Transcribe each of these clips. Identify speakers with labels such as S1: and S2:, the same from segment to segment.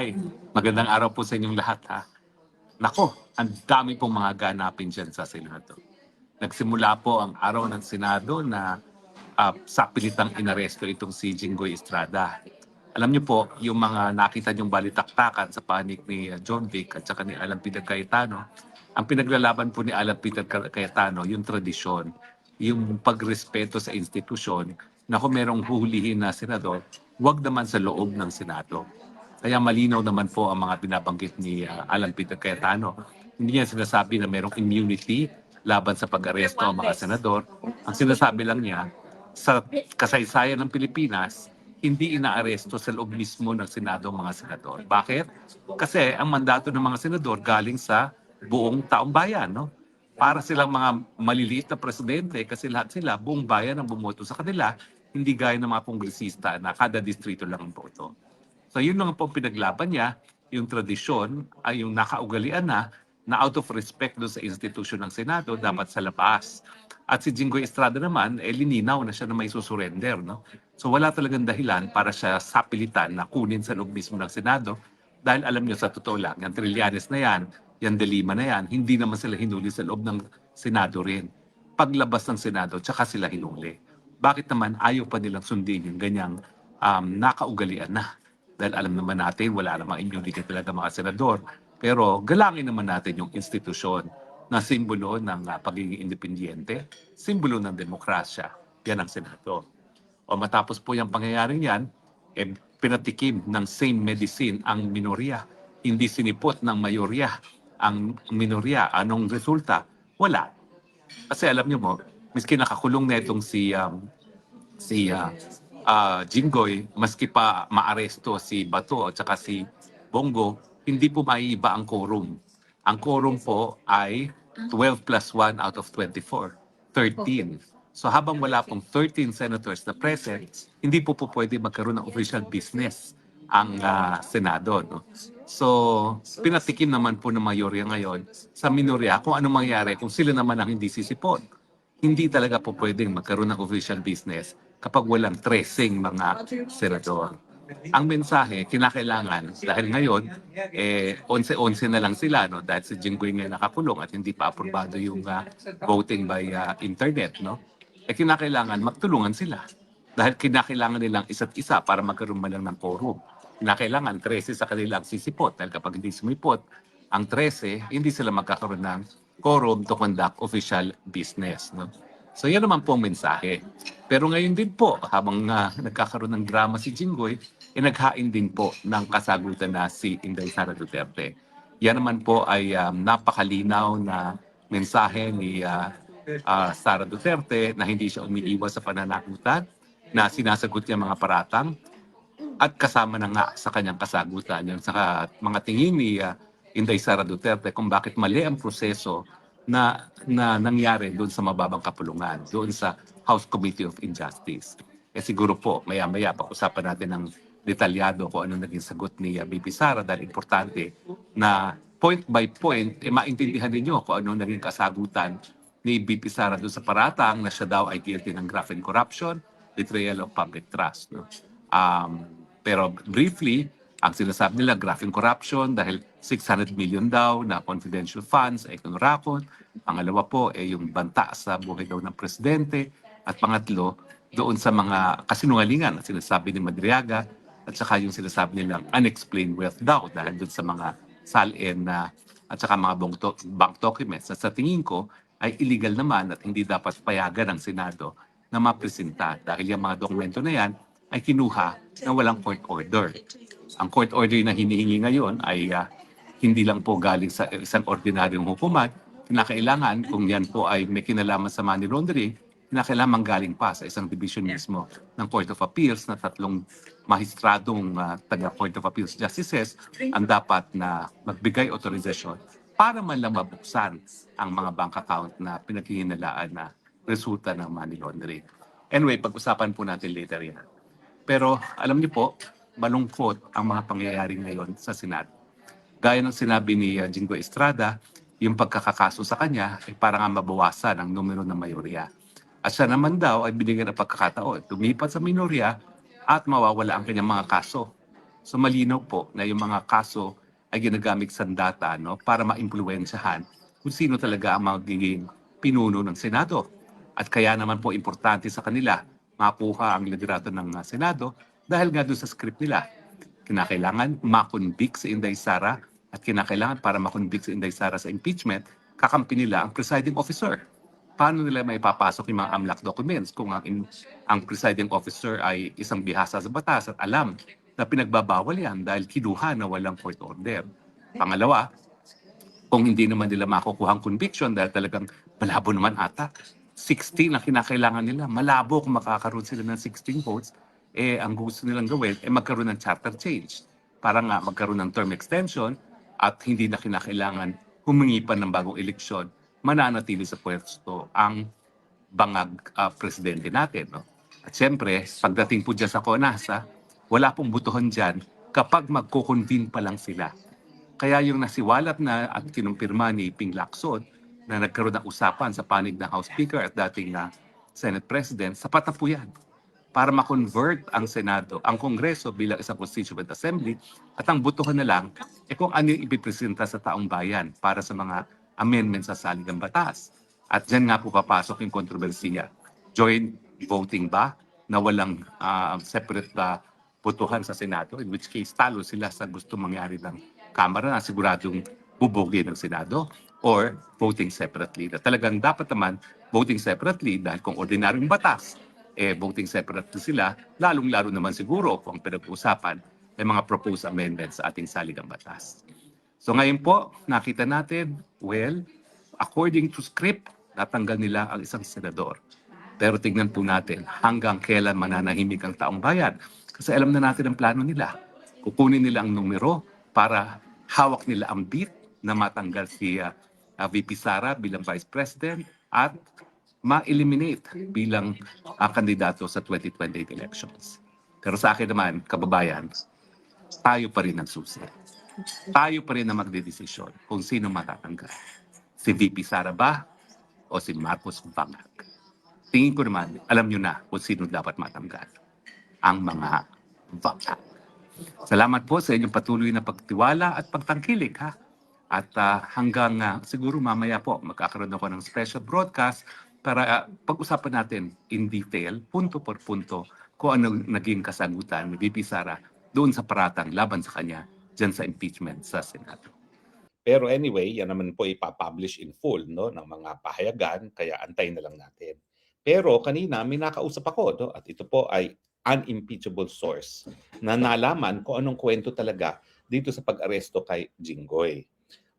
S1: Hi, magandang araw po sa inyong lahat ha. Nako, ang dami pong mga ganapin dyan sa Senado. Nagsimula po ang araw ng Senado na sa pilitang inaresto itong si Jinggoy Estrada. Alam niyo po, yung mga nakita niyong balitaktakan sa panig ni John Vic at saka ni Alan Peter Cayetano, ang pinaglalaban po ni Alan Peter Cayetano, yung tradisyon, yung pagrespeto sa institusyon, na kung merong huhulihin na senador, wag naman sa loob ng Senado. Kaya malinaw naman po ang mga binabanggit ni Alan Peter Cayetano. Hindi niya sinasabi na merong immunity laban sa pag-aresto ang mga senador. Ang sinasabi lang niya, sa kasaysayan ng Pilipinas, hindi inaaresto sa loob mismo ng Senado ang mga senador. Bakit? Kasi ang mandato ng mga senador galing sa buong taong bayan, no? Para silang mga maliliit na presidente kasi lahat sila, buong bayan ang bumoto sa kanila, hindi gaya ng mga kongresista na kada distrito lang ang boto. So yun lang po pinaglaban niya, yung tradisyon ay yung nakaugalian na out of respect doon sa institusyon ng Senado, dapat sa labas. At si Jinggoy Estrada naman, lininaw na siya na may susurrender. No? So wala talagang dahilan para siya sapilitan na kunin sa loob mismo ng Senado dahil alam niyo sa totoo lang, yung Trillanes na yan De Lima na yan, hindi naman sila hinuli sa loob ng Senado rin. Paglabas ng Senado, tsaka sila hinuli. Bakit naman ayaw pa nilang sundin yung ganyang nakaugalian na? Dahil alam naman natin, wala namang immunity talaga mga senador. Pero galangin naman natin yung institusyon na simbolo ng pagiging independyente, simbolo ng demokrasya. Yan ang Senado. O matapos po yung pangyayaring yan, pinatikim ng same medicine ang minorya. Hindi sinipot ng mayorya ang minorya. Anong resulta? Wala. Kasi alam niyo mo, miski nakakulong na itong si Jinggoy, maski pa maaresto si Bato at saka si Bongo, hindi po maiiba ang quorum. Ang quorum po ay 12 plus 1 out of 24, 13. So habang wala pong 13 senators na present, hindi po pwede magkaroon ng official business ang Senado. No? So pinatikim naman po ng mayorya ngayon sa minorya kung ano mangyari kung sila naman ang hindi sisipot. Hindi talaga po pwedeng magkaroon ng official business kapag walang tracing mga senador. Ang mensahe, kinakailangan, dahil ngayon, 11-11 na lang sila, no? Dahil si Jinggoy ngayon nakakulong at hindi pa aprobado yung voting by internet, no? Kinakailangan magtulungan sila. Dahil kinakailangan nilang isa't isa para magkaroon man lang ng quorum. Kinakailangan 13 sa kanilang sisipot. Dahil kapag hindi sumipot, ang 13, hindi sila magkakaroon ng quorum to conduct official business. No? So yan naman po ang mensahe. Pero ngayon din po, habang nagkakaroon ng drama si Jinggoy, naghain din po ng kasagutan na si Inday Sara Duterte. Yan naman po ay napakalinaw na mensahe ni Sara Duterte na hindi siya umiiwas sa pananagutan, na sinasagot niya mga paratang, at kasama na nga sa kanyang kasagutan yung sa mga tingin ni Inday Sara Duterte kung bakit mali ang proseso na nangyari doon sa mababang kapulungan, doon sa House Committee of Injustice. Siguro po, maya-maya, pag-usapan natin ng detalyado kung ano naging sagot ni BP Sara dahil importante na point by point, maintindihan ninyo kung ano naging kasagutan ni BP Sara doon sa paratang na siya daw ay guilty ng graft and corruption, betrayal of public trust. No? Pero briefly, ang sinasabi nila, graft and corruption dahil 600 million daw na confidential funds ay kinurakot. Pangalawa po ay yung banta sa buhay daw ng presidente. At pangatlo, doon sa mga kasinungalingan na sinasabi ni Madriaga at saka yung sinasabi nilang unexplained wealth daw dahil doon sa mga salin na at saka mga bank documents na sa tingin ko ay illegal naman at hindi dapat payagan ng Senado na mapresenta dahil yung mga dokumento na yan ay kinuha na walang court order. Ang court order na hinihingi ngayon ay hindi lang po galing sa isang ordinaryong hukuman. Kinakailangan, kung yan po ay may kinalaman sa money laundering, kinakailangan galing pa sa isang division mismo ng Court of Appeals na 3 mahistradong taga-Court of Appeals Justices ang dapat na magbigay authorization para man lang mabuksan ang mga bank account na pinaghihinalaan na resulta ng money laundering. Anyway, pag-usapan po natin later yan. Pero alam niyo po, malungkot ang mga pangyayari ngayon sa Senado. Gaya ng sinabi ni Jinggoy Estrada, yung pagkakakaso sa kanya ay para nga mabawasan ang numero ng mayorya. At siya naman daw ay binigyan ng pagkakataon, lumipat sa minorya at mawawala ang kanyang mga kaso. So malinaw po na yung mga kaso ay ginagamit sandata, no, para maimpluwensyahan kung sino talaga ang magiging pinuno ng Senado. At kaya naman po importante sa kanila makuha ang liderato ng Senado dahil nga doon sa script nila. Kinakailangan makonvict si Inday Sara at kinakailangan para makonvict si Inday Sara sa impeachment, kakampi nila ang presiding officer. Paano nila may papasok yung mga AMLAC documents kung ang presiding officer ay isang bihasa sa batas at alam na pinagbabawal yan dahil kinuha na walang court order. Pangalawa, kung hindi naman nila makukuha ang conviction dahil talagang malabo naman ata, 16 ang kinakailangan nila. Malabo kung makakaroon sila ng 16 votes, ang gusto nilang gawin magkaroon ng charter change para nga magkaroon ng term extension at hindi na kinakailangan humingi pa ng bagong eleksyon, mananatili sa pwesto ang bangag presidente natin. No? At siyempre, pagdating po dyan sa CONASA, wala pong butuhan dyan kapag magko-convene pa lang sila. Kaya yung nasiwalat na at kinumpirma ni Ping Lacson na nagkaroon ng usapan sa panig ng House Speaker at dating na Senate President, sapat na po yan para ma-convert ang Senado, ang Kongreso bilang isang constituent assembly at ang butuhan na lang kung ano yung ipipresenta sa taong bayan para sa mga amendments sa saligang batas. At dyan nga po papasok yung kontrobersiya. Joint voting ba na walang separate butuhan sa Senado, in which case talo sila sa gusto mangyari ng Kamara na siguradong bubugi ng Senado, or voting separately. Na talagang dapat naman voting separately dahil kung ordinaryong batas, voting separately sila, lalong-lalo naman siguro kung pinag-uusapan ay mga proposed amendments sa ating saligang batas. So ngayon po, nakita natin, well, according to script, natanggal nila ang isang senador. Pero tignan po natin hanggang kailan mananahimik ang taong bayan. Kasi alam na natin ang plano nila. Kukunin nila ang numero para hawak nila ang beat na matanggal si VP Sara bilang Vice President at ma-eliminate bilang kandidato sa 2028 elections. Pero sa akin naman, kababayan, tayo pa rin ang susi. Tayo pa rin ang magdedesisyon kung sino matatanggal. Si VP Sara ba o si Marcos Bangag? Tingin ko naman, alam nyo na kung sino dapat matanggal. Ang mga Bangag. Salamat po sa inyong patuloy na pagtiwala at pagtangkilik, ha? At hanggang siguro mamaya po magkakaroon ako ng special broadcast para pag-usapan natin in detail, punto por punto, kung ano naging kasagutan ni VP Sara doon sa paratang laban sa kanya dyan sa impeachment sa Senado.
S2: Pero anyway, yan naman po ipapublish in full, no, ng mga pahayagan, kaya antayin na lang natin. Pero kanina may nakausap ako, no, at ito po ay unimpeachable source na nalaman kung anong kwento talaga dito sa pag-aresto kay Jinggoy.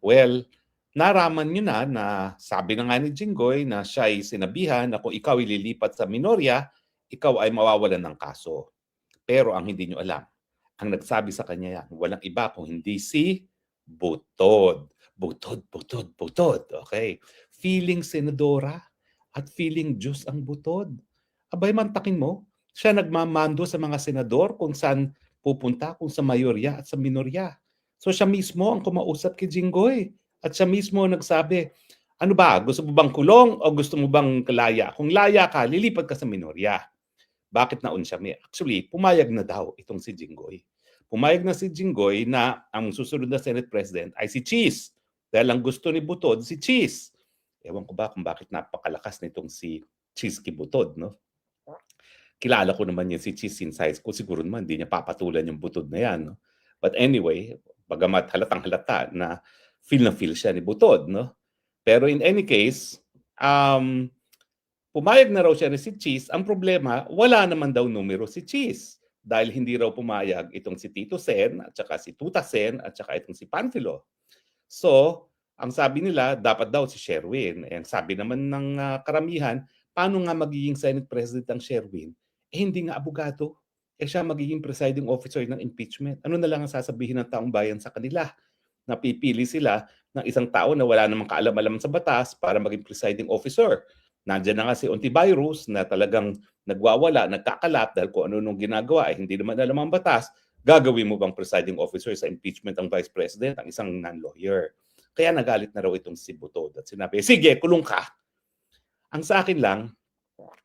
S2: Well, naraman nyo na sabi na nga ni Jinggoy na siya ay sinabihan na kung ikaw ililipat sa minorya, ikaw ay mawawalan ng kaso. Pero ang hindi nyo alam, ang nagsabi sa kanya yan, walang iba kung hindi si Butod. Butod. Okay. Feeling senadora at feeling Diyos ang Butod. Abay, mantakin mo, siya nagmamando sa mga senador kung saan pupunta, kung sa mayorya at sa minorya. So siya mismo ang kumausap kay Jinggoy. At siya mismo nagsabi, ano ba, gusto mo bang kulong o gusto mo bang laya? Kung laya ka, lilipat ka sa minorya. Bakit naun siya? Actually, pumayag na daw itong si Jinggoy. Pumayag na si Jinggoy na ang susunod na Senate President ay si Cheese. Dahil ang gusto ni Butod, si Cheese. Ewan ko ba kung bakit napakalakas nitong si Cheese kay Butod, no? Kilala ko naman yun si Cheese since high school. Siguro naman hindi niya papatulan yung Butod na yan, no? But anyway, bagamat halatang halata na feel siya ni Butod, no? Pero in any case, pumayag na raw siya ni si Cheese. Ang problema, wala naman daw numero si Cheese. Dahil hindi raw pumayag itong si Tito Sen, at saka si Tuta Sen, at saka itong si Panfilo. So, ang sabi nila, dapat daw si Sherwin. Ang sabi naman ng karamihan, paano nga magiging Senate President ang Sherwin? Hindi nga abogado. Siya magiging presiding officer ng impeachment. Ano na lang ang sasabihin ng taong bayan sa kanila? Napipili sila ng isang tao na wala namang kaalam-alam sa batas para maging presiding officer. Nandiyan na nga si Ontivirus na talagang nagwawala, nagkakalat dahil kung ano nung ginagawa ay hindi naman alam ang batas. Gagawin mo bang presiding officer sa impeachment ang Vice President, ang isang non-lawyer? Kaya nagalit na raw itong si Butod at sinabi, sige, kulong ka. Ang sa akin lang,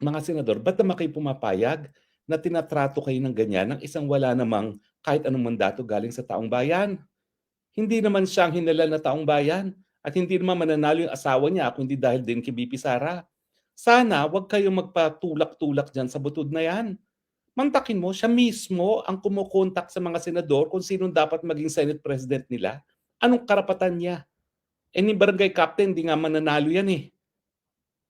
S2: mga senador, ba't naman kayo pumapayag na tinatrato kayo ng ganyan ng isang wala namang kahit anong mandato galing sa taong bayan. Hindi naman siyang hinala na taong bayan at hindi naman mananalo yung asawa niya kundi dahil din kay BP Sara. Sana wag kayong magpatulak-tulak dyan sa butod na yan. Mantakin mo, siya mismo ang kumukontak sa mga senador kung sinong dapat maging Senate President nila. Anong karapatan niya? Eh ni barangay captain, di nga mananalo yan eh.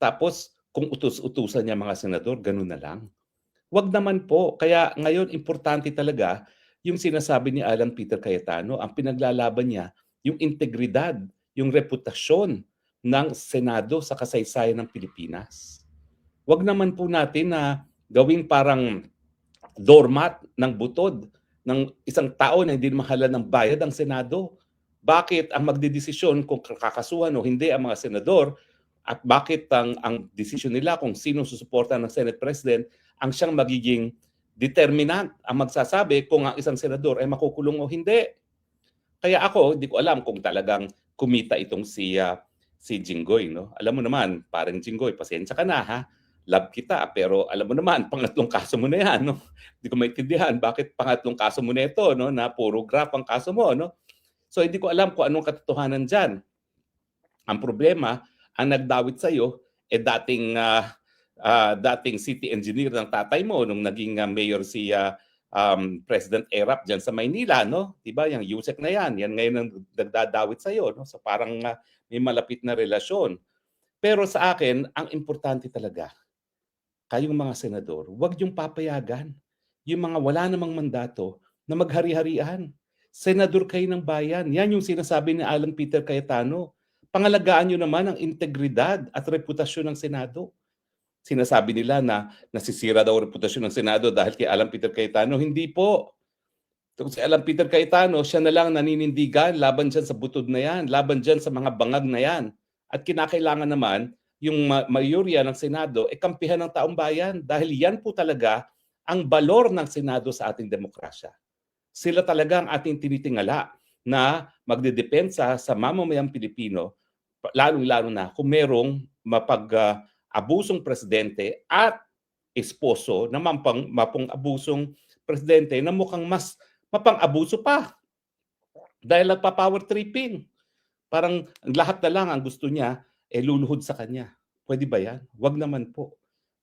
S2: Tapos kung utos-utusan niya mga senador, ganun na lang. Wag naman po. Kaya ngayon, importante talaga yung sinasabi ni Alan Peter Cayetano. Ang pinaglalaban niya, yung integridad, yung reputasyon ng Senado sa kasaysayan ng Pilipinas. Wag naman po natin na gawing parang doormat ng butod ng isang tao na hindi mahala ng bayad ang Senado. Bakit ang magdedesisyon kung kakasuhan o hindi ang mga senador at bakit ang desisyon nila kung sino susuporta ng Senate President ang siyang magiging determinant ang magsasabi kung ang isang senador ay makukulong o hindi. Kaya ako, hindi ko alam kung talagang kumita itong si Jinggoy. No? Alam mo naman, parang Jinggoy, pasensya ka na ha. Love kita, pero alam mo naman, pangatlong kaso mo na yan. No? Hindi ko maintindihan bakit pangatlong kaso mo na ito, no? Na puro graph ang kaso mo. No? So hindi ko alam kung anong katotohanan dyan. Ang problema, ang nagdawit sa'yo, dating city engineer ng tatay mo nung naging mayor si President Erap dyan sa Maynila, no? Diba, yung Yusek na yan ngayon ang nagdadawit sa'yo, no? So parang may malapit na relasyon. Pero sa akin, ang importante talaga, kayong mga senador, huwag yung papayagan yung mga wala namang mandato na maghari-harian. Senador kayo ng bayan. Yan yung sinasabi ni Alan Peter Cayetano. Pangalagaan nyo naman ang integridad at reputasyon ng Senado. Sinasabi nila na nasisira daw ang reputasyon ng Senado dahil kay Alan Peter Cayetano. Hindi po. Si Alan Peter Cayetano, siya na lang naninindigan laban dyan sa butod na yan, laban dyan sa mga bangag na yan. At kinakailangan naman yung mayorya ng Senado kampihan ng taong bayan dahil yan po talaga ang balor ng Senado sa ating demokrasya. Sila talaga ang ating tinitingala na magdedepensa sa mamamayang Pilipino, lalong-lalo na kung merong abusong presidente at esposo na mapang-abusong presidente na mukhang mas mapang-abuso pa dahil nagpa-power tripping. Parang lahat na lang ang gusto niya luluhod sa kanya. Pwede ba yan? Wag naman po.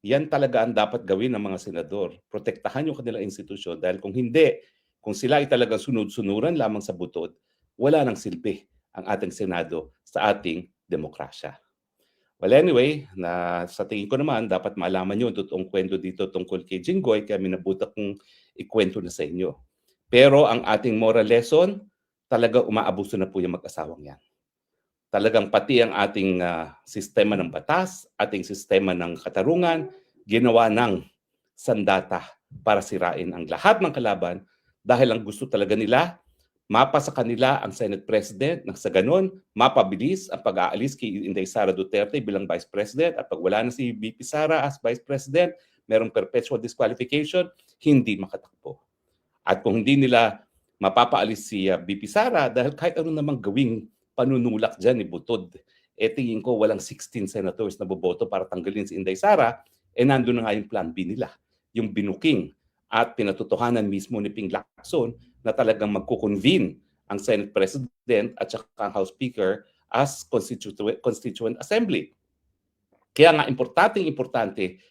S2: Yan talaga ang dapat gawin ng mga senador. Protektahan yung kanilang institusyon dahil kung hindi, kung sila ay talagang sunod-sunuran lamang sa butod, wala nang silbi ang ating Senado sa ating demokrasya. Well anyway, sa tingin ko naman, dapat malaman nyo ang totoong kwento dito tungkol kay Jinggoy, kaya minabutak kong ikwento na sa inyo. Pero ang ating moral lesson, talaga umaabuso na po yung mag-asawang yan. Talagang pati ang ating sistema ng batas, ating sistema ng katarungan, ginawa ng sandata para sirain ang lahat ng kalaban dahil ang gusto talaga nila, mapa sa kanila ang Senate President, nang sa ganon, mapabilis ang pag-aalis kay Inday Sara Duterte bilang Vice President at pag wala na si VP Sara as Vice President, merong perpetual disqualification, hindi makatakbo. At kung hindi nila mapapaalis si VP Sara dahil kahit ano namang gawing panunulak dyan ni Butod, tingin ko walang 16 senators na boboto para tanggalin si Inday Sara, nandun na nga yung plan B nila, yung binuking at pinatotohanan mismo ni Ping Lacson na talagang magko-convene ang Senate President at saka ang House Speaker as Constituent Assembly. Kaya nga importante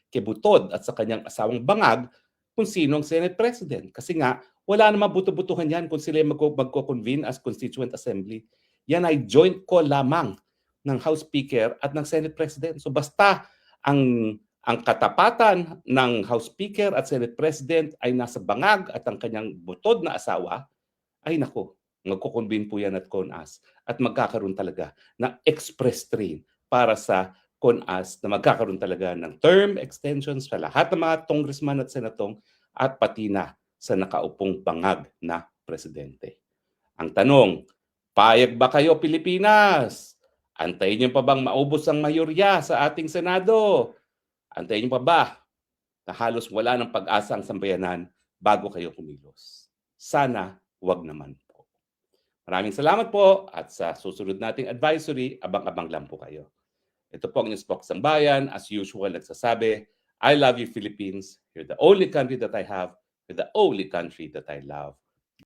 S2: kay Butod at sa kanyang asawang Bangag kung sino ang Senate President. Kasi nga, wala namang buto-butuhan yan kung sila magko-convene as Constituent Assembly. Yan ay joint call lamang ng House Speaker at ng Senate President. So basta ang katapatan ng House Speaker at Senate President ay nasa Bangag at ang kanyang Butod na asawa, ay nako, magko-convene po yan at CONAS at magkakaroon talaga ng express train para sa CONAS na magkakaroon talaga ng term extensions sa lahat ng mga congressman at senatong at pati na sa nakaupong Bangag na presidente. Ang tanong, payag ba kayo Pilipinas? Antayin niyo pa bang maubos ang mayorya sa ating Senado? Antayin niyo pa ba na halos wala ng pag-asa ang sambayanan bago kayo kumilos? Sana wag naman po. Maraming salamat po at sa susunod nating advisory, abang-abang lang po kayo. Ito po ang inyong Spoksang Bayan. As usual, nagsasabi, I love you Philippines. You're the only country that I have. You're the only country that I love.